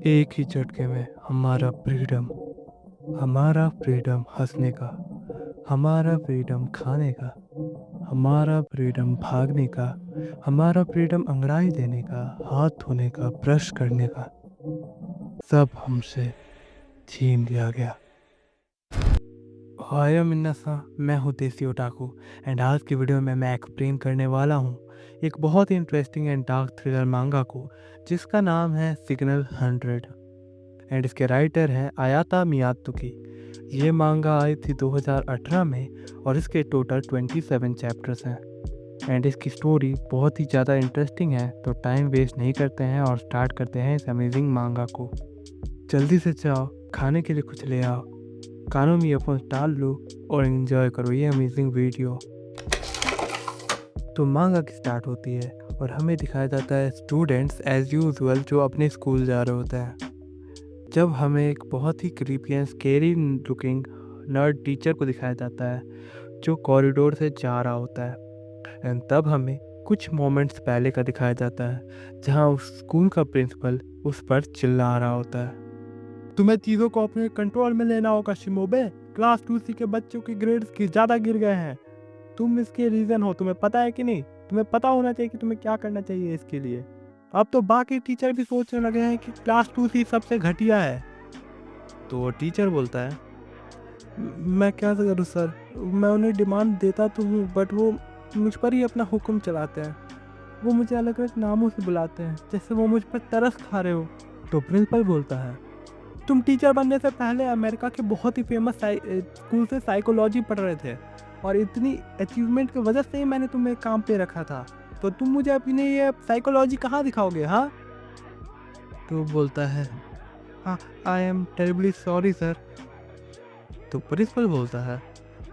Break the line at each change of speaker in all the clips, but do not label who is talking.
एक ही झटके में हमारा फ्रीडम हंसने का, हमारा फ्रीडम खाने का, हमारा फ्रीडम भागने का, हमारा फ्रीडम अंगड़ाई देने का, हाथ धोने का, ब्रश करने का, सब हमसे छीन लिया गया। हाय मिन्नसा, मैं हूँ देसी ओटाकू एंड आज की वीडियो में मैं एक्सप्लेन करने वाला हूँ एक बहुत ही इंटरेस्टिंग एंड डार्क थ्रिलर मांगा को जिसका नाम है सिग्नल 100 एंड इसके राइटर हैं आयाता मियात्सुकी। ये मांगा आई थी 2018 में और इसके टोटल 27 चैप्टर्स हैं एंड इसकी स्टोरी बहुत ही ज़्यादा इंटरेस्टिंग है। तो टाइम वेस्ट नहीं करते हैं और स्टार्ट करते हैं इस अमेजिंग मांगा को। जल्दी से जाओ, खाने के लिए कुछ ले आओ, कानों में ईयरफोन्स डाल लो और एंजॉय करो ये अमेजिंग वीडियो। तो मांगा की स्टार्ट होती है और हमें दिखाया जाता है स्टूडेंट्स एज यूजुअल जो अपने स्कूल जा रहे होते हैं। जब हमें एक बहुत ही creepy and scary looking nerd teacher को दिखाया जाता है जो कॉरिडोर से जा रहा होता है एंड तब हमें कुछ मोमेंट्स पहले का दिखाया जाता है जहां उस स्कूल का प्रिंसिपल उस पर चिल्ला रहा होता है। तुम्हें चीज़ों को अपने कंट्रोल में लेना होगा शिमोबे। क्लास 2C के बच्चों के ग्रेड्स की ज़्यादा गिर गए हैं। तुम इसके रीज़न हो, तुम्हें पता है कि नहीं? तुम्हें पता होना चाहिए कि तुम्हें क्या करना चाहिए इसके लिए। अब तो बाकी टीचर भी सोचने लगे हैं कि क्लास 2C सबसे घटिया है। तो टीचर बोलता है, मैं क्या करूँ सर, मैं उन्हें डिमांड देता तो हूँ बट वो मुझ पर ही अपना हुक्म चलाते हैं। वो मुझे अलग अलग नामों से बुलाते हैं जैसे वो मुझ पर तरस खा रहे हो। तो प्रिंसिपल बोलता है, तुम टीचर बनने से पहले अमेरिका के बहुत ही फेमस स्कूल से साइकोलॉजी पढ़ रहे थे और इतनी अचीवमेंट की वजह से ही मैंने तुम्हें काम पे रखा था। तो तुम मुझे अपनी ये साइकोलॉजी कहाँ दिखाओगे? हाँ। तो बोलता है, हाँ, I am terribly sorry sir. तो प्रिंसिपल बोलता है,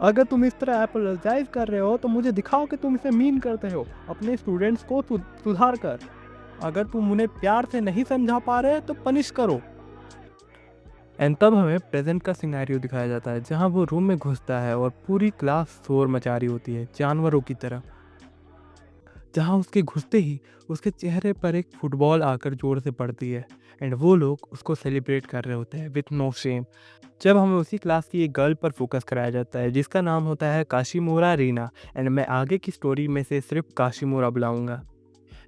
अगर तुम इस तरह अपोलोजाइज कर रहे हो तो मुझे दिखाओ कि तुम इसे मीन करते हो। अपने स्टूडेंट्स को सुधार कर। अगर तुम उन्हें प्यार से नहीं समझा पा रहे तो पनिश करो। एंड तब हमें प्रेजेंट का सिनेरियो दिखाया जाता है जहां वो रूम में घुसता है और पूरी क्लास शोर मचा रही होती है जानवरों की तरह। जहां उसके घुसते ही उसके चेहरे पर एक फुटबॉल आकर जोर से पड़ती है एंड वो लोग उसको सेलिब्रेट कर रहे होते हैं विथ नो शेम। जब हमें उसी क्लास की एक गर्ल पर फोकस कराया जाता है जिसका नाम होता है काशिमोरा रीना एंड मैं आगे की स्टोरी में से सिर्फ काशिमोरा बुलाऊंगा।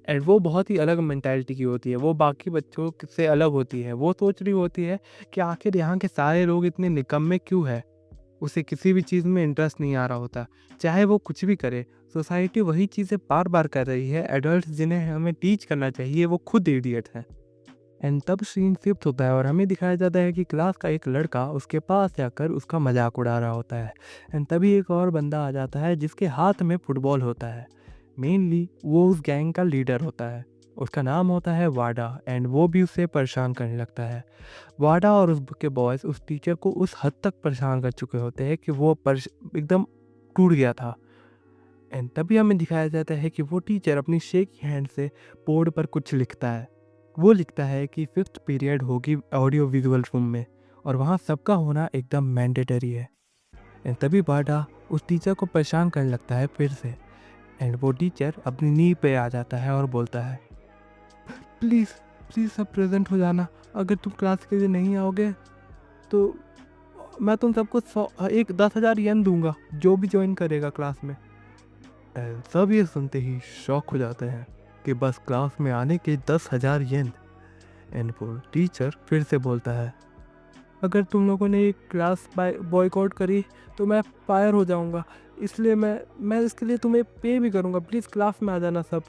एंड वो बहुत ही अलग मेंटालिटी की होती है, वो बाकी बच्चों से अलग होती है। वो सोच रही होती है कि आखिर यहाँ के सारे लोग इतने निकम्मे क्यों है। उसे किसी भी चीज़ में इंटरेस्ट नहीं आ रहा होता, चाहे वो कुछ भी करे। सोसाइटी वही चीज़ें बार बार कर रही है। एडल्ट जिन्हें हमें टीच करना चाहिए वो खुद इडियट हैं। एंड तब सीन शिफ्ट होता है और हमें दिखाया जाता है कि क्लास का एक लड़का उसके पास जाकर उसका मजाक उड़ा रहा होता है एंड तभी एक और बंदा आ जाता है जिसके हाथ में फुटबॉल होता है। मेनली वो उस गैंग का लीडर होता है, उसका नाम होता है वाडा एंड वो भी उसे परेशान करने लगता है। वाडा और उसके बॉयज़ उस टीचर को उस हद तक परेशान कर चुके होते हैं कि वो एकदम टूट गया था। एंड तभी हमें दिखाया जाता है कि वो टीचर अपनी शेक हैंड से बोर्ड पर कुछ लिखता है। वो लिखता है कि 5th पीरियड होगी ऑडियो विजुअल रूम में और वहाँ सबका होना एकदम मैंडेटरी है। एंड तभी वाडा उस टीचर को परेशान करने लगता है फिर से एंड वो टीचर अपनी नी पे आ जाता है और बोलता है, प्लीज़ प्लीज़ सब प्रेजेंट हो जाना। अगर तुम क्लास के लिए नहीं आओगे तो मैं तुम सबको 10,000 येन दूंगा जो भी ज्वाइन करेगा क्लास में। एंड सब ये सुनते ही शॉक हो जाते हैं कि बस क्लास में आने के 10,000 येन। एंड वो टीचर फिर से बोलता है, अगर तुम लोगों ने एक क्लास बॉयकॉट करी तो मैं फायर हो जाऊंगा, इसलिए मैं इसके लिए तुम्हें पे भी करूंगा। प्लीज़ क्लास में आ जाना सब।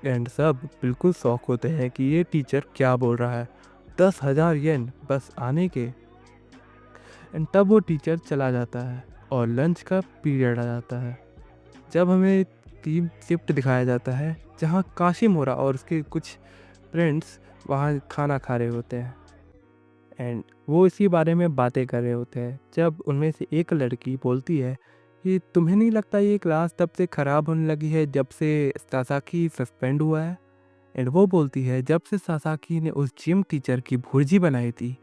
एंड सब बिल्कुल शौक होते हैं कि ये टीचर क्या बोल रहा है, 10,000 येन बस आने के। एंड तब वो टीचर चला जाता है और लंच का पीरियड आ जाता है जब हमें टीम शिफ्ट दिखाया जाता है जहाँ काशिमोरा और उसके कुछ फ्रेंड्स वहाँ खाना खा रहे होते हैं एंड वो इसी बारे में बातें कर रहे होते हैं जब उनमें से एक लड़की बोलती है कि तुम्हें नहीं लगता ये क्लास तब से ख़राब होने लगी है जब से सासाकी सस्पेंड हुआ है। एंड वो बोलती है जब से सासाकी ने उस जिम टीचर की भुर्जी बनाई थी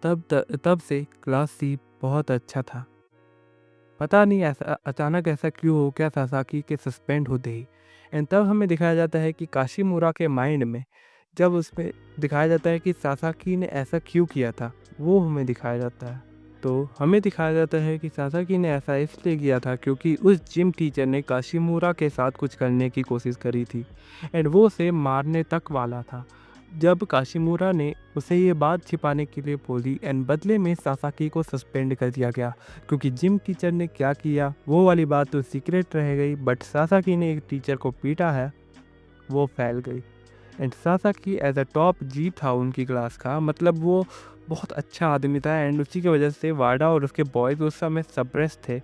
तब से क्लास सी बहुत अच्छा था। पता नहीं ऐसा अचानक ऐसा क्यों हो गया सासाकी के सस्पेंड होते ही। एंड तब हमें दिखाया जाता है कि काशिमोरा के माइंड में जब उसमें दिखाया जाता है कि सासाकी ने ऐसा क्यों किया था, वो हमें दिखाया जाता है। तो हमें दिखाया जाता है कि सासाकी ने ऐसा इसलिए किया था क्योंकि उस जिम टीचर ने काशिमूरा के साथ कुछ करने की कोशिश करी थी एंड वो उसे मारने तक वाला था। जब काशिमूरा ने उसे ये बात छिपाने के लिए बोली एंड बदले में सासाकी को सस्पेंड कर दिया गया क्योंकि जिम टीचर ने क्या किया वो वाली बात तो सीक्रेट रह गई, बट सासाकी ने एक टीचर को पीटा है वो फैल गई। And Sasaki as a top G था उनकी क्लास का, मतलब वो बहुत अच्छा आदमी था एंड उसी की वजह से वाडा और उसके बॉयज़ उस समय सप्रेस थे।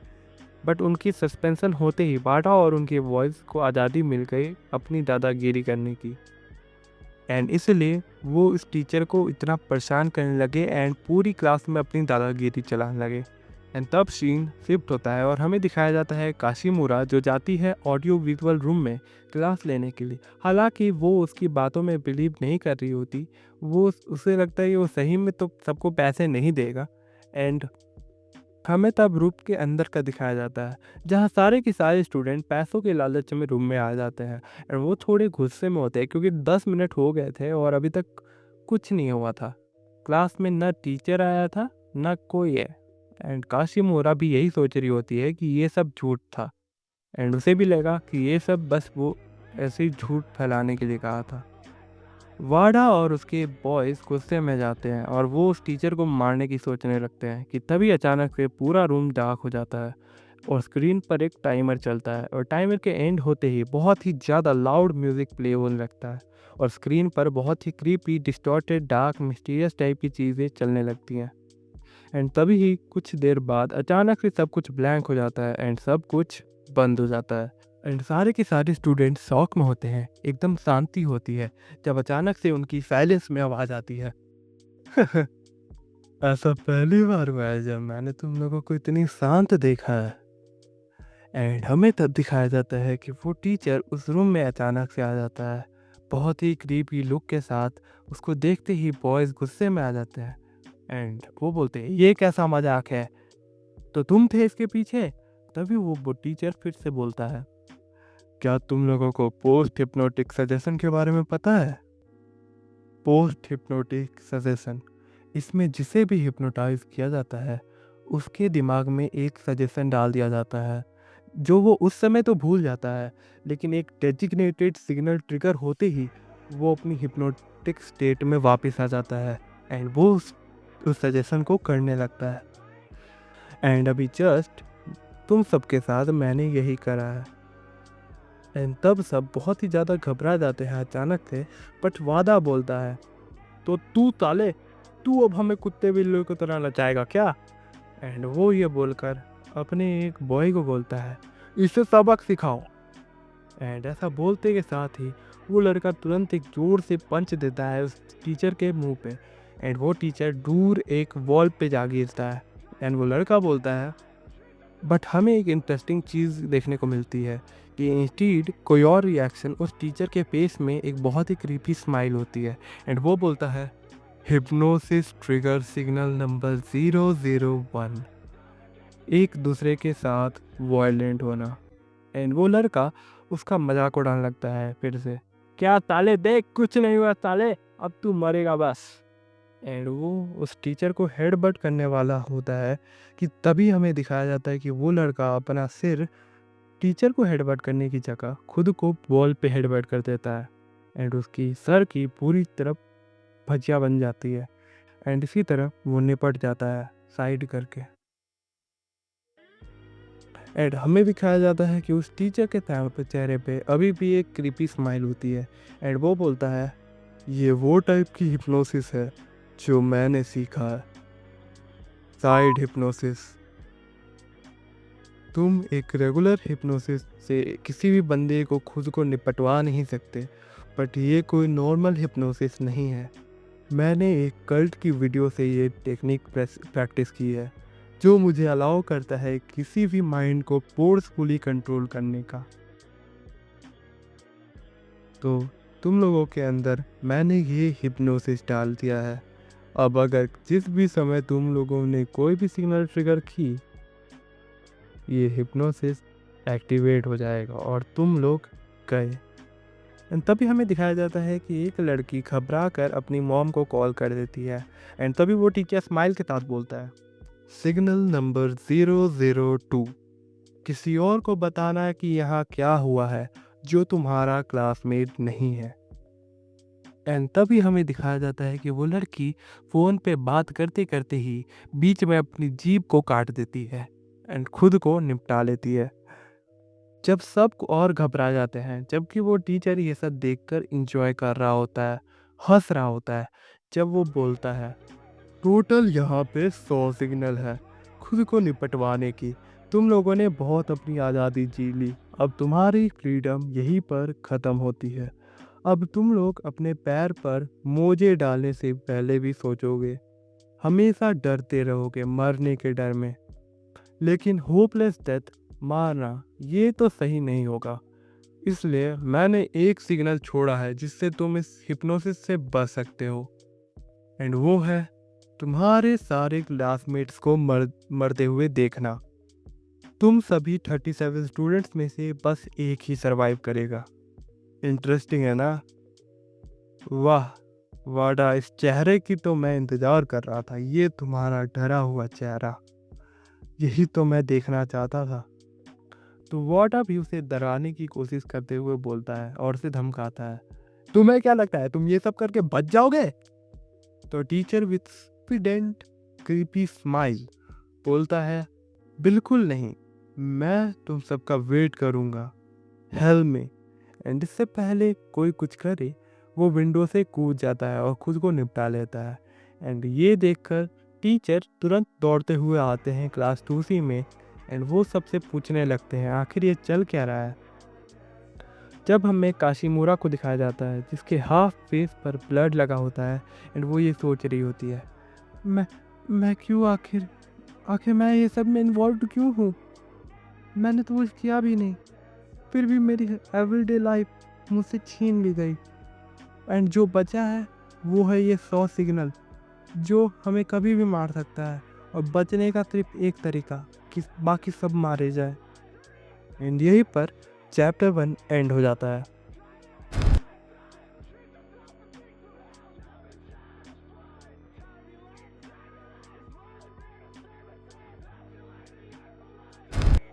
बट उनकी सस्पेंशन होते ही वाडा और उनके बॉयज़ को आज़ादी मिल गई अपनी दादागिरी करने की एंड इसलिए वो इस टीचर को इतना परेशान करने लगे एंड पूरी क्लास में अपनी दादागिरी चलाने लगे। एंड तब सीन शिफ्ट होता है और हमें दिखाया जाता है काशिमूरा जो जाती है ऑडियो विजुअल रूम में क्लास लेने के लिए। हालांकि वो उसकी बातों में बिलीव नहीं कर रही होती, वो उसे लगता है कि वो सही में तो सबको पैसे नहीं देगा। एंड हमें तब रूम के अंदर का दिखाया जाता है जहाँ सारे के सारे स्टूडेंट पैसों के लालच में रूम में आ जाते हैं और वो थोड़े गुस्से में होते हैं क्योंकि 10 मिनट हो गए थे और अभी तक कुछ नहीं हुआ था। क्लास में न टीचर आया था न कोई है एंड काशिमोरा भी यही सोच रही होती है कि ये सब झूठ था एंड उसे भी लगा कि ये सब बस वो ऐसे ही झूठ फैलाने के लिए कहा था। वाडा और उसके बॉयज़ गुस्से में जाते हैं और वो उस टीचर को मारने की सोचने लगते हैं कि तभी अचानक से पूरा रूम डार्क हो जाता है और स्क्रीन पर एक टाइमर चलता है और टाइमर के एंड होते ही बहुत ही ज़्यादा लाउड म्यूज़िक प्ले होने लगता है और स्क्रीन पर बहुत ही creepy distorted dark mysterious type की चीज़ें चलने लगती हैं। एंड तभी ही कुछ देर बाद अचानक से सब कुछ ब्लैंक हो जाता है एंड सब कुछ बंद हो जाता है एंड सारे के सारे स्टूडेंट शॉक में होते हैं, एकदम शांति होती है जब अचानक से उनकी साइलेंस में आवाज़ आती है। ऐसा पहली बार हुआ है जब मैंने तुम लोगों को इतनी शांत देखा है। एंड हमें तब दिखाया जाता है कि वो टीचर उस रूम में अचानक से आ जाता है बहुत ही क्रीपी लुक के साथ। उसको देखते ही बॉयज़ गुस्से में आ जाते हैं एंड वो बोलते हैं ये कैसा मजाक है, तो तुम थे इसके पीछे। तभी वो टीचर फिर से बोलता है क्या तुम लोगों को पोस्ट हिप्नोटिक सजेशन के बारे में पता है। पोस्ट हिप्नोटिक सजेशन, इसमें जिसे भी हिप्नोटाइज किया जाता है उसके दिमाग में एक सजेशन डाल दिया जाता है जो वो उस समय तो भूल जाता है, लेकिन एक डेजिग्नेटेड सिग्नल ट्रिगर होते ही वो अपनी हिप्नोटिक स्टेट में वापस आ जाता है एंड वो उस सजेशन को करने लगता है। एंड अभी जस्ट तुम सबके साथ मैंने यही करा है। एंड तब सब बहुत ही ज़्यादा घबरा जाते हैं अचानक से, बट वादा बोलता है तो तू ताले, तू अब हमें कुत्ते बिल्लियों की तरह नचाएगा क्या। एंड वो ये बोलकर अपने एक बॉय को बोलता है इसे सबक सिखाओ। एंड ऐसा बोलते के साथ ही वो लड़का तुरंत एक जोर से पंच देता है उस टीचर के मुंह पे एंड वो टीचर दूर एक वॉल पे जा गिरता है। एंड वो लड़का बोलता है बट हमें एक इंटरेस्टिंग चीज़ देखने को मिलती है कि इंस्टीड कोई और रिएक्शन उस टीचर के फेस में एक बहुत ही क्रीपी स्माइल होती है एंड वो बोलता है हिप्नोसिस ट्रिगर सिग्नल नंबर 001, एक दूसरे के साथ वायलेंट होना। एंड वो लड़का उसका मजाक उड़ाने लगता है फिर से, क्या ताले देख कुछ नहीं हुआ ताले, अब तू मरेगा बस। एंड वो उस टीचर को हेडबट करने वाला होता है कि तभी हमें दिखाया जाता है कि वो लड़का अपना सिर टीचर को हेडबट करने की जगह खुद को बॉल पे हेडबट कर देता है एंड उसकी सर की पूरी तरफ भजिया बन जाती है एंड इसी तरह वो निपट जाता है साइड करके। एंड हमें दिखाया जाता है कि उस टीचर के चेहरे पे अभी भी एक क्रीपी स्माइल होती है एंड वो बोलता है ये वो टाइप की हिप्नोसिस है जो मैंने सीखा है, साइड हिप्नोसिस। तुम एक रेगुलर हिप्नोसिस से किसी भी बंदे को खुद को निपटवा नहीं सकते, बट ये कोई नॉर्मल हिप्नोसिस नहीं है। मैंने एक कल्ट की वीडियो से ये टेक्निक प्रैक्टिस की है जो मुझे अलाउ करता है किसी भी माइंड को फोर्सफुली कंट्रोल करने का। तो तुम लोगों के अंदर मैंने ये हिप्नोसिस डाल दिया है। अब अगर जिस भी समय तुम लोगों ने कोई भी सिग्नल ट्रिगर की, ये हिप्नोसिस एक्टिवेट हो जाएगा और तुम लोग गए। एंड तभी हमें दिखाया जाता है कि एक लड़की घबरा कर अपनी मॉम को कॉल कर देती है। एंड तभी वो टीचर स्माइल के साथ बोलता है, सिग्नल नंबर 002, किसी और को बताना है कि यहाँ क्या हुआ है जो तुम्हारा क्लासमेट नहीं है। एंड तभी हमें दिखाया जाता है कि वो लड़की फ़ोन पे बात करते करते ही बीच में अपनी जीभ को काट देती है एंड खुद को निपटा लेती है। जब सब और घबरा जाते हैं, जबकि वो टीचर ये सब देखकर एंजॉय कर रहा होता है, हंस रहा होता है, जब वो बोलता है, टोटल यहाँ पे 100 सिग्नल है खुद को निपटवाने की। तुम लोगों ने बहुत अपनी आज़ादी जी ली, अब तुम्हारी फ्रीडम यहीं पर ख़त्म होती है। अब तुम लोग अपने पैर पर मोजे डालने से पहले भी सोचोगे, हमेशा डरते रहोगे मरने के डर में, लेकिन होपलेस डेथ मारना ये तो सही नहीं होगा। इसलिए मैंने एक सिग्नल छोड़ा है जिससे तुम इस हिप्नोसिस से बच सकते हो, एंड वो है तुम्हारे सारे क्लासमेट्स को मरते हुए देखना। तुम सभी 37 स्टूडेंट्स में से बस एक ही सरवाइव करेगा। इंटरेस्टिंग है ना? वाह वाडा, इस चेहरे की तो मैं इंतज़ार कर रहा था। ये तुम्हारा डरा हुआ चेहरा, यही तो मैं देखना चाहता था। तो वाडा भी उसे डराने की कोशिश करते हुए बोलता है और उसे धमकाता है, तुम्हें क्या लगता है तुम ये सब करके बच जाओगे? तो teacher with student creepy smile बोलता है, बिल्कुल नहीं, मैं तुम सबका वेट करूंगा हेल में। एंड इससे पहले कोई कुछ करे, वो विंडो से कूद जाता है और खुद को निपटा लेता है। एंड ये देखकर टीचर तुरंत दौड़ते हुए आते हैं क्लास 2C में, एंड वो सबसे पूछने लगते हैं आखिर ये चल क्या रहा है। जब हमें काशीमूरा को दिखाया जाता है जिसके हाफ फेस पर ब्लड लगा होता है, एंड वो ये सोच रही होती है, मैं मैं क्यों आखिर आखिर मैं ये सब में इन्वॉल्व क्यों हूँ? मैंने तो कुछ किया भी नहीं, फिर भी मेरी एवरीडे लाइफ मुझसे छीन ली गई। एंड जो बचा है वो है ये 100 सिग्नल जो हमें कभी भी मार सकता है, और बचने का सिर्फ एक तरीका कि बाकी सब मारे जाए। एंड यहीं पर चैप्टर 1 एंड हो जाता है।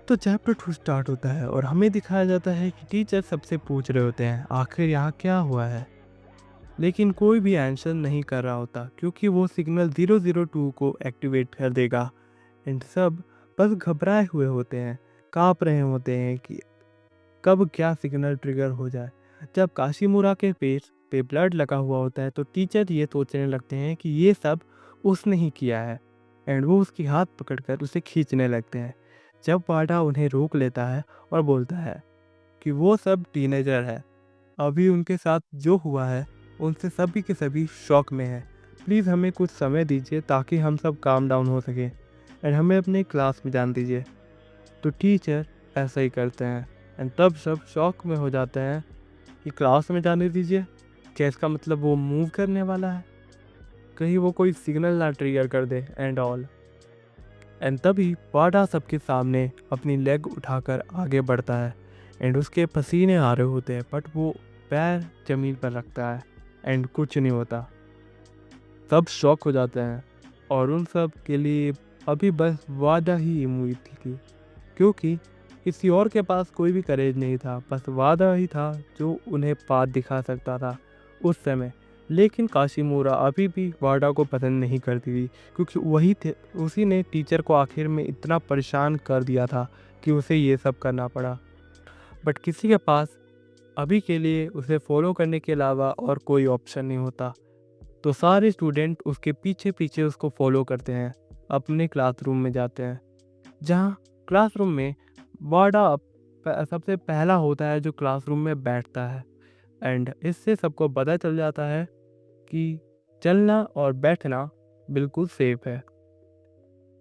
तो चैप्टर 2 स्टार्ट होता है और हमें दिखाया जाता है कि टीचर सबसे पूछ रहे होते हैं आखिर यहाँ क्या हुआ है, लेकिन कोई भी आंसर नहीं कर रहा होता क्योंकि वो सिग्नल 002 को एक्टिवेट कर देगा। एंड सब बस घबराए हुए होते हैं, काँप रहे होते हैं कि कब क्या सिग्नल ट्रिगर हो जाए। जब काशीमुरा के पेट पे ब्लड लगा हुआ होता है तो टीचर ये सोचने लगते हैं कि ये सब उसने ही किया है, एंड वो उसकी हाथ पकड़कर उसे खींचने लगते हैं। जब वाडा उन्हें रोक लेता है और बोलता है कि वो सब टीनेजर है, अभी उनके साथ जो हुआ है उनसे सभी के सभी शॉक में है, प्लीज़ हमें कुछ समय दीजिए ताकि हम सब काम डाउन हो सके एंड हमें अपने क्लास में जान दीजिए। तो टीचर ऐसा ही करते हैं, एंड तब सब शॉक में हो जाते हैं कि क्लास में जाने दीजिए, क्या इसका मतलब वो मूव करने वाला है? कहीं वो कोई सिग्नल ना ट्रिगर कर दे एंड ऑल। एंड तभी वाडा सबके सामने अपनी लेग उठाकर आगे बढ़ता है, एंड उसके पसीने आ रहे होते हैं बट वो पैर ज़मीन पर रखता है एंड कुछ नहीं होता। सब शॉक हो जाते हैं और उन सब के लिए अभी बस वादा ही उम्मीद थी, क्योंकि किसी और के पास कोई भी करेज नहीं था, बस वादा ही था जो उन्हें पाथ दिखा सकता था उस समय। लेकिन काशीमूरा अभी भी वाडा को पसंद नहीं करती थी, क्योंकि वही थे, उसी ने टीचर को आखिर में इतना परेशान कर दिया था कि उसे ये सब करना पड़ा। बट किसी के पास अभी के लिए उसे फॉलो करने के अलावा और कोई ऑप्शन नहीं होता, तो सारे स्टूडेंट उसके पीछे पीछे उसको फॉलो करते हैं, अपने क्लासरूम में जाते हैं, जहाँ क्लासरूम में वाडा सबसे पहला होता है जो क्लासरूम में बैठता है। एंड इससे सबको पता चल जाता है कि चलना और बैठना बिल्कुल सेफ है,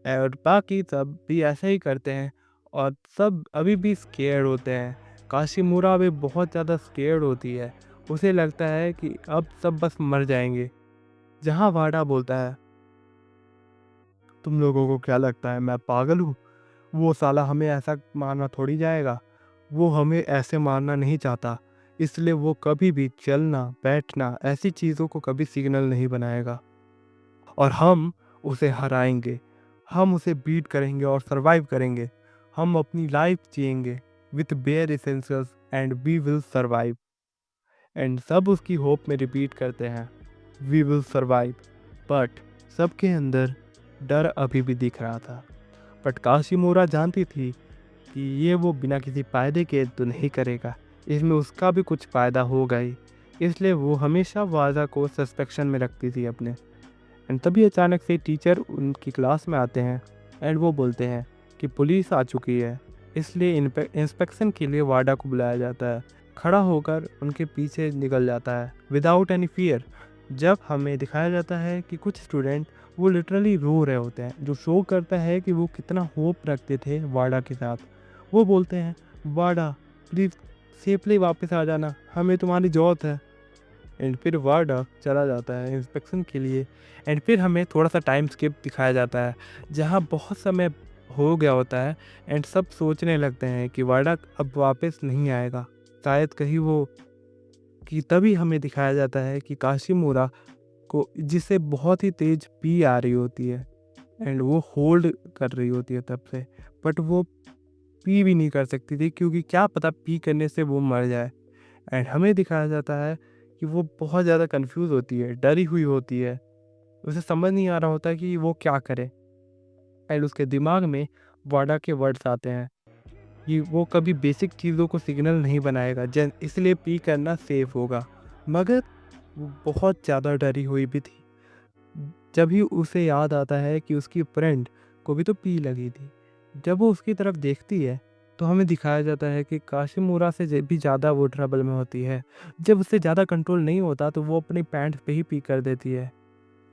और बाकी सब भी ऐसे ही करते हैं और सब अभी भी स्केर्ड होते हैं। काशीमूरा भी बहुत ज़्यादा स्केर्ड होती है, उसे लगता है कि अब सब बस मर जाएंगे। जहाँ वाडा बोलता है, तुम लोगों को क्या लगता है मैं पागल हूँ? वो साला हमें ऐसा मारना थोड़ी जाएगा, वो हमें ऐसे मारना नहीं चाहता। इसलिए वो कभी भी चलना, बैठना ऐसी चीज़ों को कभी सिग्नल नहीं बनाएगा और हम उसे हराएँगे। हम उसे बीट करेंगे और सर्वाइव करेंगे। हम अपनी लाइफ़ जिएँगे with bare essentials and we will survive. And सब उसकी होप में रिपीट करते हैं, वी विल सर्वाइव। बट सबके अंदर डर अभी भी दिख रहा था। बट काशिमोरा जानती थी कि ये वो बिना किसी फ़ायदे के तो नहीं करेगा, इसमें उसका भी कुछ फ़ायदा होगा ही। इसलिए वो हमेशा वाज़ा को सस्पेक्शन में रखती थी अपने। एंड तभी अचानक से टीचर उनकी क्लास में आते हैं एंड वो बोलते हैं कि पुलिस आ चुकी है, इसलिए इंस्पेक्शन के लिए वाडा को बुलाया जाता है। खड़ा होकर उनके पीछे निकल जाता है विदाउट एनी फियर। जब हमें दिखाया जाता है कि कुछ स्टूडेंट वो लिटरली रो रहे होते हैं, जो शो करता है कि वो कितना होप रखते थे वाडा के साथ। वो बोलते हैं, वाडा प्लीज़ सेफली वापस आ जाना, हमें तुम्हारी ज़रूरत है। एंड फिर वाडा चला जाता है इंस्पेक्शन के लिए। एंड फिर हमें थोड़ा सा टाइम स्किप दिखाया जाता है, जहाँ बहुत समय हो गया होता है एंड सब सोचने लगते हैं कि वाडा अब वापस नहीं आएगा, शायद कहीं वो। कि तभी हमें दिखाया जाता है कि काशिमोरा को जिससे बहुत ही तेज पी आ रही होती है एंड वो होल्ड कर रही होती है तब से। बट वो पी भी नहीं कर सकती थी, क्योंकि क्या पता पी करने से वो मर जाए। एंड हमें दिखाया जाता है कि वो बहुत ज़्यादा कंफ्यूज होती है, डरी हुई होती है। उसे समझ नहीं आ रहा होता कि वो क्या करे। एंड उसके दिमाग में वाडा के वर्ड्स आते हैं कि वो कभी बेसिक चीज़ों को सिग्नल नहीं बनाएगा, जन इसलिए पी करना सेफ होगा। मगर वो बहुत ज़्यादा डरी हुई भी थी। जब ही उसे याद आता है कि उसकी फ्रेंड को भी तो पी लगी थी। जब वो उसकी तरफ देखती है तो हमें दिखाया जाता है कि काशिमोरा से भी ज़्यादा वो ट्रबल में होती है। जब उससे ज़्यादा कंट्रोल नहीं होता तो वो अपनी पैंट पे ही पी कर देती है।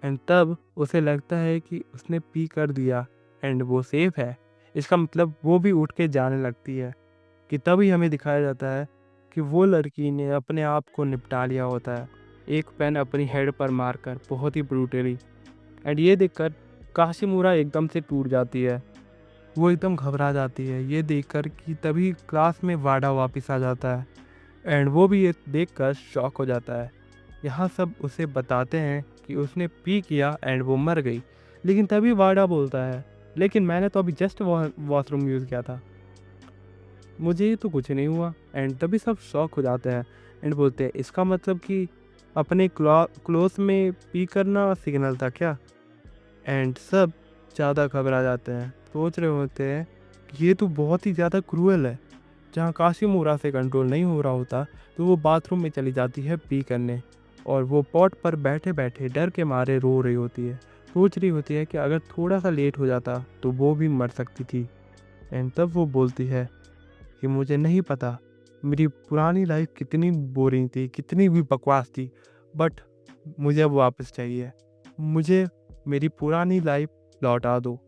एंड तब उसे लगता है कि उसने पी कर दिया एंड वो सेफ है। इसका मतलब वो भी उठ के जाने लगती है। कि तभी हमें दिखाया जाता है कि वो लड़की ने अपने आप को निपटा लिया होता है, एक पेन अपनी हेड पर मारकर, बहुत ही ब्रूटली। एंड ये देखकर काशिमोरा एकदम से टूट जाती है। वो एकदम घबरा जाती है ये देखकर कि तभी क्लास में वाडा वापस आ जाता है एंड वो भी ये देखकर शॉक हो जाता है। यहाँ सब उसे बताते हैं कि उसने पी किया एंड वो मर गई। लेकिन तभी वाडा बोलता है, लेकिन मैंने तो अभी जस्ट वॉशरूम यूज़ किया था, मुझे तो कुछ नहीं हुआ। एंड तभी सब शॉक हो जाते हैं एंड बोलते हैं, इसका मतलब कि अपने क्लोथ में पी करना सिग्नल था क्या। एंड सब ज़्यादा घबरा जाते हैं, सोच रहे होते हैं कि ये तो बहुत ही ज़्यादा क्रूअल है। जहाँ काशिमोरा से कंट्रोल नहीं हो रहा होता तो वो बाथरूम में चली जाती है पी करने, और वो पॉट पर बैठे बैठे डर के मारे रो रही होती है। सोच रही होती है कि अगर थोड़ा सा लेट हो जाता तो वो भी मर सकती थी। एंड तब वो बोलती है कि मुझे नहीं पता मेरी पुरानी लाइफ कितनी बोरिंग थी, कितनी भी बकवास थी, बट मुझे अब वापस चाहिए। मुझे मेरी पुरानी लाइफ लौटा दो।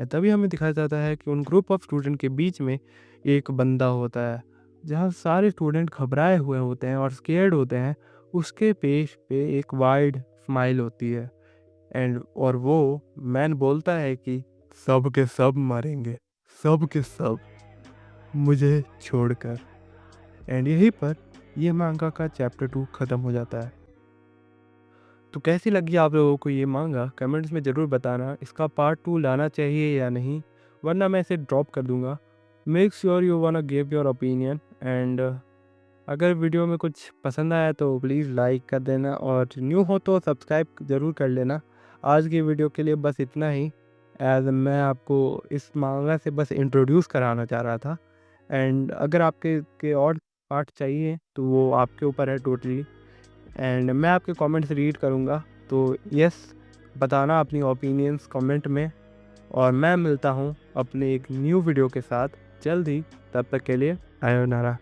तभी हमें दिखाया जाता है कि उन ग्रुप ऑफ स्टूडेंट के बीच में एक बंदा होता है, जहाँ सारे स्टूडेंट घबराए हुए होते हैं और स्केर्ड होते हैं। उसके फेस पे एक वाइड स्माइल होती है एंड और वो मैन बोलता है कि सब के सब मरेंगे, सब के सब, मुझे छोड़कर। एंड यहीं पर ये मांगा का चैप्टर 2 ख़त्म हो जाता है। तो कैसी लगी आप लोगों को ये मांगा, कमेंट्स में ज़रूर बताना। इसका पार्ट 2 लाना चाहिए या नहीं, वरना मैं इसे ड्रॉप कर दूंगा। Make sure you wanna give your opinion. And अगर वीडियो में कुछ पसंद आया तो प्लीज़ लाइक कर देना, और न्यू हो तो सब्सक्राइब ज़रूर कर लेना। आज की वीडियो के लिए बस इतना ही, एज मैं आपको इस मांगा से बस इंट्रोड्यूस कराना चाह रहा था। एंड अगर आपके और पार्ट चाहिए तो वो आपके ऊपर है टोटली। एंड मैं आपके कमेंट्स रीड करूँगा, तो यस बताना अपनी ओपिनियंस कमेंट में। और मैं मिलता हूँ अपने एक न्यू वीडियो के साथ जल्द ही। तब तक के लिए आयोनारा।